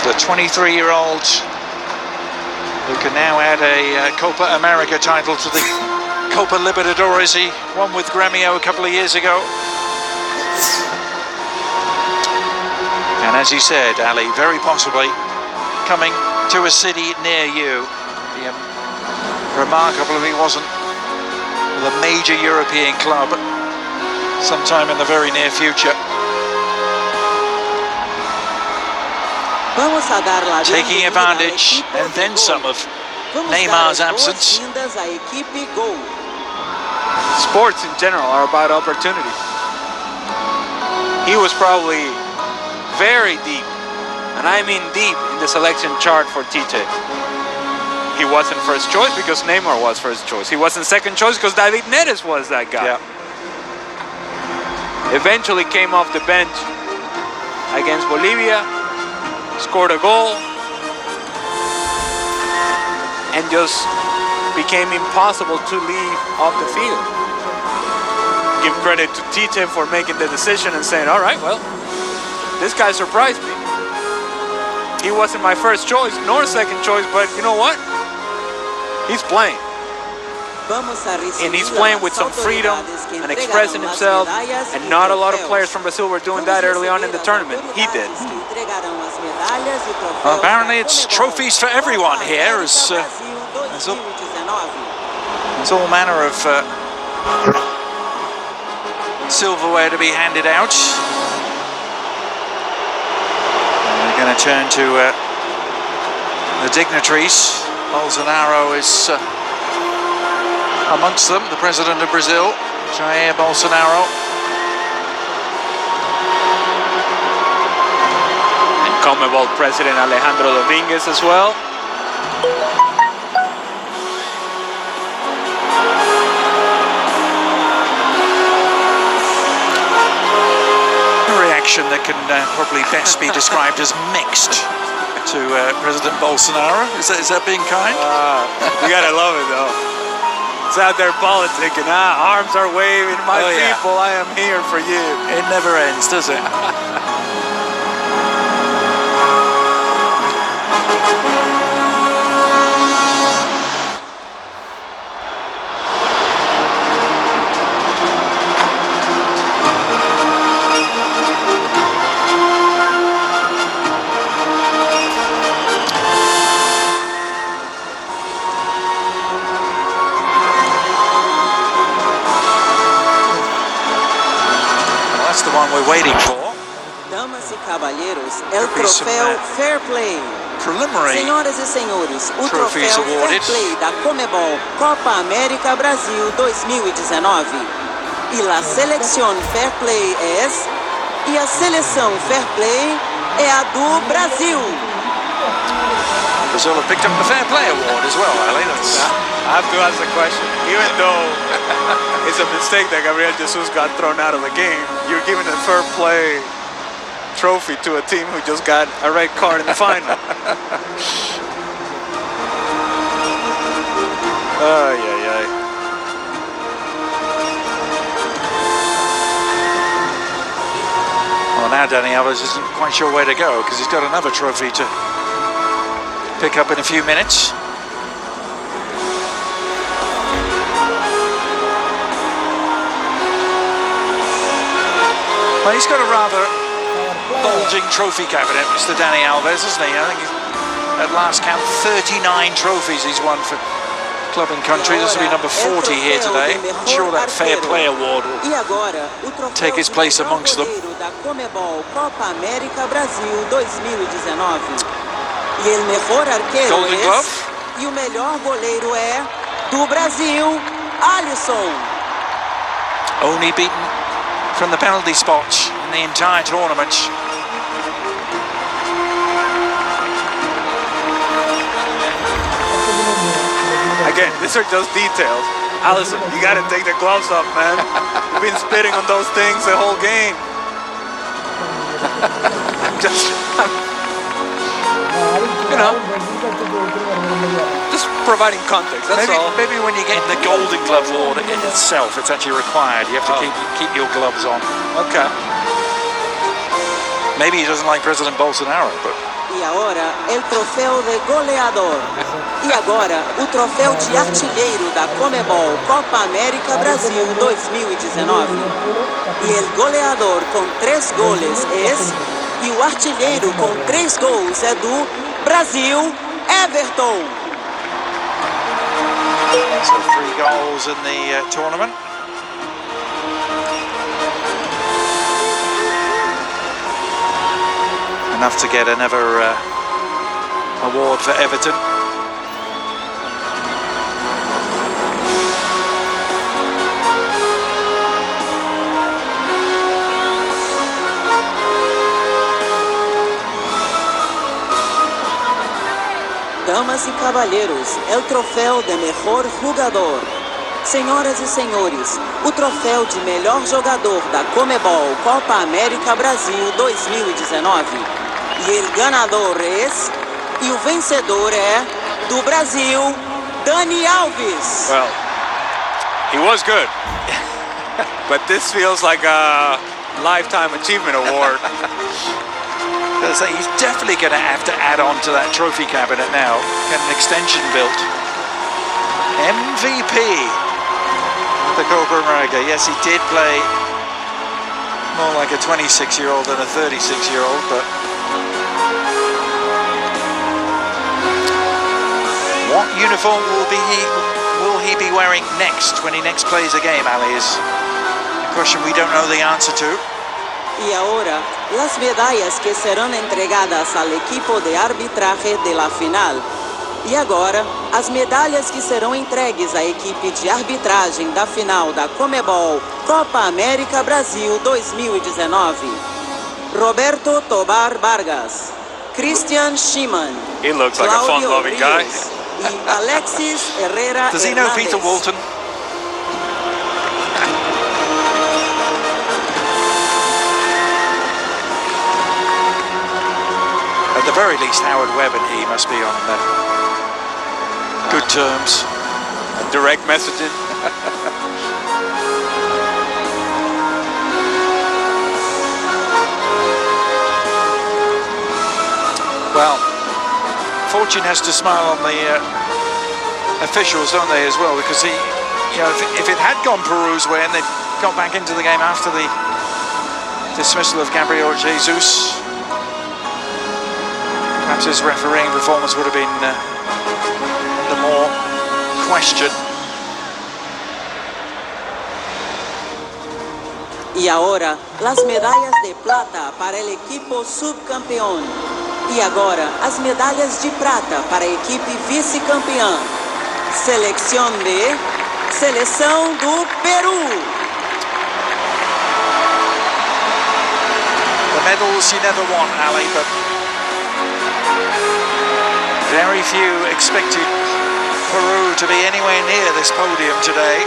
the 23-year-old who can now add a Copa America title to the Copa Libertadores he won with Gremio a couple of years ago. And as you said, Ali, very possibly coming to a city near you. Remarkable if he wasn't with a major European club sometime in the very near future. Taking advantage and then some of Neymar's absence. Sports in general are about opportunity. He was probably very deep, and I mean deep, in the selection chart for Tite. He wasn't first choice because Neymar was first choice. He wasn't second choice because David Neres was that guy. Yeah. Eventually came off the bench against Bolivia, scored a goal, and just became impossible to leave off the field. Give credit to Tite for making the decision and saying, all right, well, this guy surprised me. He wasn't my first choice nor second choice, but you know what? He's playing. And he's playing with some freedom and expressing himself, and not a lot of players from Brazil were doing that early on in the tournament. He did. Well, apparently it's trophies for everyone here, as there's all manner of silverware to be handed out. We're going to turn to the dignitaries. Bolsonaro is amongst them, the president of Brazil, Jair Bolsonaro. And CONMEBOL president Alejandro Dominguez as well. That can probably best be described as mixed to President Bolsonaro. Is that being kind? You gotta love it though. It's out there politicking. Arms are waving. My people, I am here for you. It never ends, does it? The one we're waiting for. Damas e cavalheiros, el troféu Fair Play. Preliminary Senhoras e senhores, o troféu Fair Play da CONMEBOL Copa América Brasil 2019. E la selección Fair Play es, e a seleção Fair Play é a do Brasil. Brazil have picked up the Fair Play award as well, Ali. I have to ask the question. Even though it's a mistake that Gabriel Jesus got thrown out of the game, you're giving a Fair Play trophy to a team who just got a red card in the final. Well, now Dani Alves isn't quite sure where to go because he's got another trophy to pick up in a few minutes. Well, he's got a rather bulging trophy cabinet, Mr. Dani Alves, hasn't he? I think at last count 39 trophies he's won for club and country. This will be number 40 here today. I'm sure that Fair Play award will take his place amongst them. Golden Glove. E o melhor goleiro é do Brasil, Alisson. Only beaten from the penalty spot in the entire tournament. Again, these are just details. Alisson, you gotta take the gloves off, man. You've been spitting on those things the whole game. You know, just providing context, that's all. Maybe when you get the Golden Glove award in itself, it's actually required. You have to keep your gloves on. Okay. Maybe he doesn't like President Bolsonaro, but... E E agora, o troféu de goleador. E agora, o troféu de artilheiro da Conmebol Copa América Brasil 2019. E o goleador com 3 goles e o artilheiro com 3 gols é do Brasil, Everton. So 3 goals in the tournament. Enough to get another award for Everton. Damas e cavalheiros, é o troféu de melhor jogador. Senhoras e senhores, o troféu de melhor jogador da Conmebol Copa América Brasil 2019. E o ganador e o vencedor é do Brasil, Dani Alves. Well, he was good, but this feels like a lifetime achievement award. He's definitely going to have to add on to that trophy cabinet now. Get an extension built. MVP of the Copa America. Yes, he did play more like a 26-year-old than a 36-year-old, but what uniform will he be wearing next when he next plays a game, Ali, is a question we don't know the answer to. E agora, as medalhas que serão entregadas ao equipo de arbitraje de la final. E agora, as medalhas que serão entregues à equipe de arbitragem da final da Conmebol Copa América Brasil 2019. Roberto Tobar Vargas, Christian Schimann, He looks like a Claudio fun-loving guy. Rios e Alexis Herrera Does he know Hernandez. Peter Walton? At the very least, Howard Webb and he must be on good terms. Direct messaging. Well, fortune has to smile on the officials, don't they, as well? Because if it had gone Peru's way and they'd got back into the game after the dismissal of Gabriel Jesus, perhaps his refereeing performance would have been the more question. E agora, as medalhas de plata para o equipo subcampeão. E agora, as medalhas de prata para a equipe vice-campeã. Seleção do Peru. The medals you never want, Ali, but very few expected Peru to be anywhere near this podium today.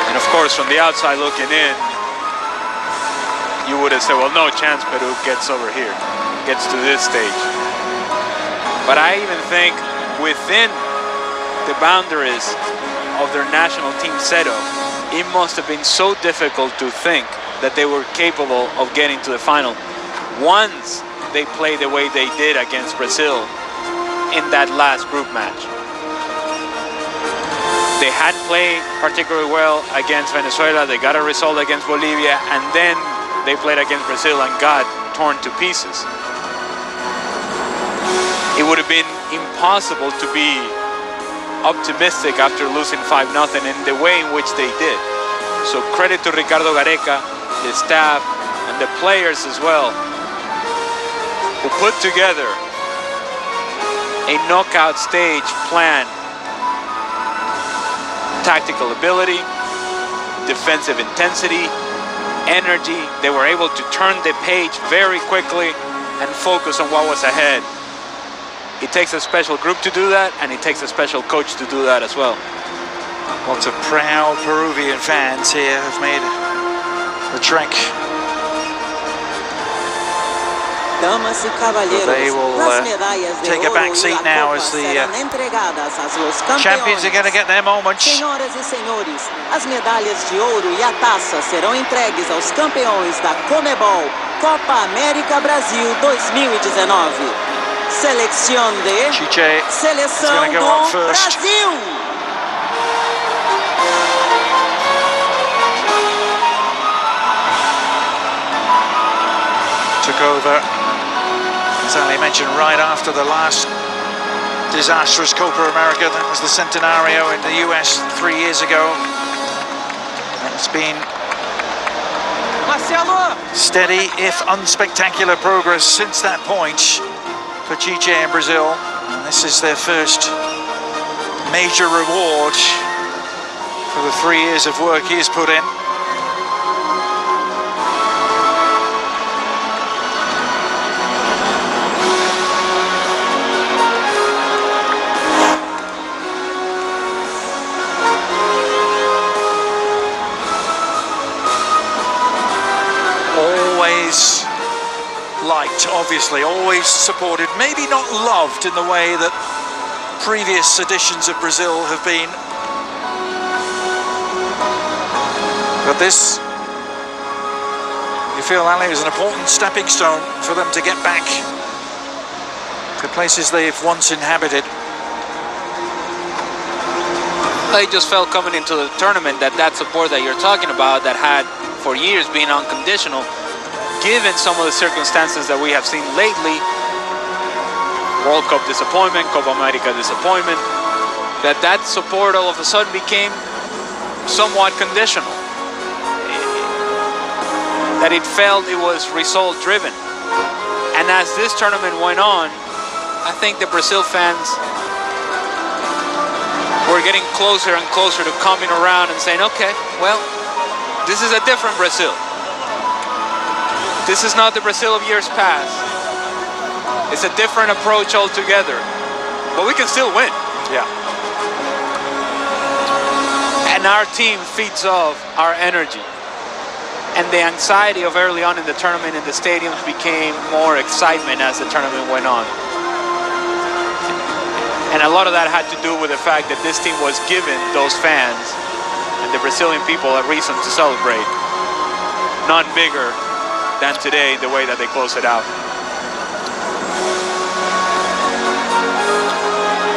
And of course, from the outside looking in, you would have said, well, no chance Peru gets over here, gets to this stage. But I even think within the boundaries of their national team setup, it must have been so difficult to think that they were capable of getting to the final once they played the way they did against Brazil in that last group match. They hadn't played particularly well against Venezuela, they got a result against Bolivia, and then they played against Brazil and got torn to pieces. It would have been impossible to be optimistic after losing 5-0 in the way in which they did. So credit to Ricardo Gareca, his staff, and the players as well, who put together a knockout stage plan. Tactical ability, defensive intensity, energy. They were able to turn the page very quickly and focus on what was ahead. It takes a special group to do that, and it takes a special coach to do that as well. Lots of proud Peruvian fans here have made the trek Damas e cavalheiros, They will las medallas de take a oro back y seat la now copa as the serán entregadas a los champions are going to campeones. get their moments. Senhoras e senhores, as medalhas de ouro e a taça serão entregues aos campeões da Conmebol Copa América Brasil 2019. Seleção de... Chiche is Seleção going to go up do first. Brasil! Took over, as Ali mentioned, right after the last disastrous Copa America. That was the Centenario in the US 3 years ago. It's been steady, if unspectacular, progress since that point for Chiche in Brazil. And this is their first major reward for the 3 years of work he has put in. Always liked, obviously, always supported, maybe not loved in the way that previous editions of Brazil have been. But this, you feel, Ali, is an important stepping stone for them to get back to places they've once inhabited. I just felt coming into the tournament that support that you're talking about, that had for years been unconditional, given some of the circumstances that we have seen lately, World Cup disappointment, Copa America disappointment, that support all of a sudden became somewhat conditional. That it felt it was result driven. And as this tournament went on, I think the Brazil fans were getting closer and closer to coming around and saying, okay, well, this is a different Brazil. This is not the Brazil of years past. It's a different approach altogether. But we can still win. Yeah. And our team feeds off our energy. And the anxiety of early on in the tournament in the stadiums became more excitement as the tournament went on. And a lot of that had to do with the fact that this team was given those fans and the Brazilian people a reason to celebrate. None bigger than today, the way that they close it out.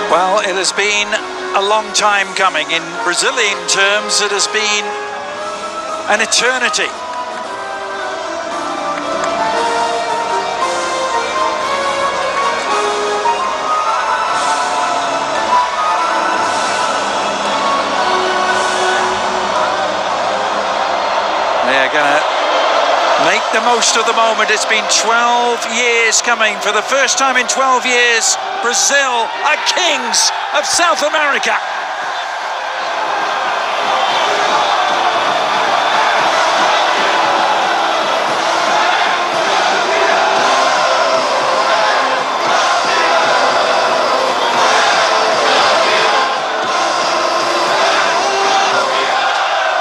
Well, it has been a long time coming. In Brazilian terms, it has been an eternity. They're gonna make the most of the moment. It's been 12 years coming. For the first time in 12 years, Brazil are kings of South America.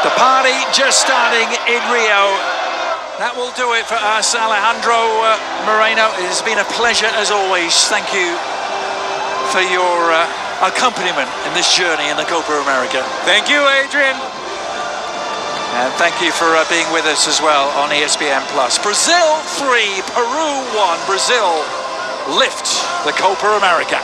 The party just starting in Rio. That will do it for us. Alejandro Moreno, it has been a pleasure as always. Thank you for your accompaniment in this journey in the Copa America. Thank you, Adrian. And thank you for being with us as well on ESPN+. Brazil 3, Peru 1. Brazil lift the Copa America.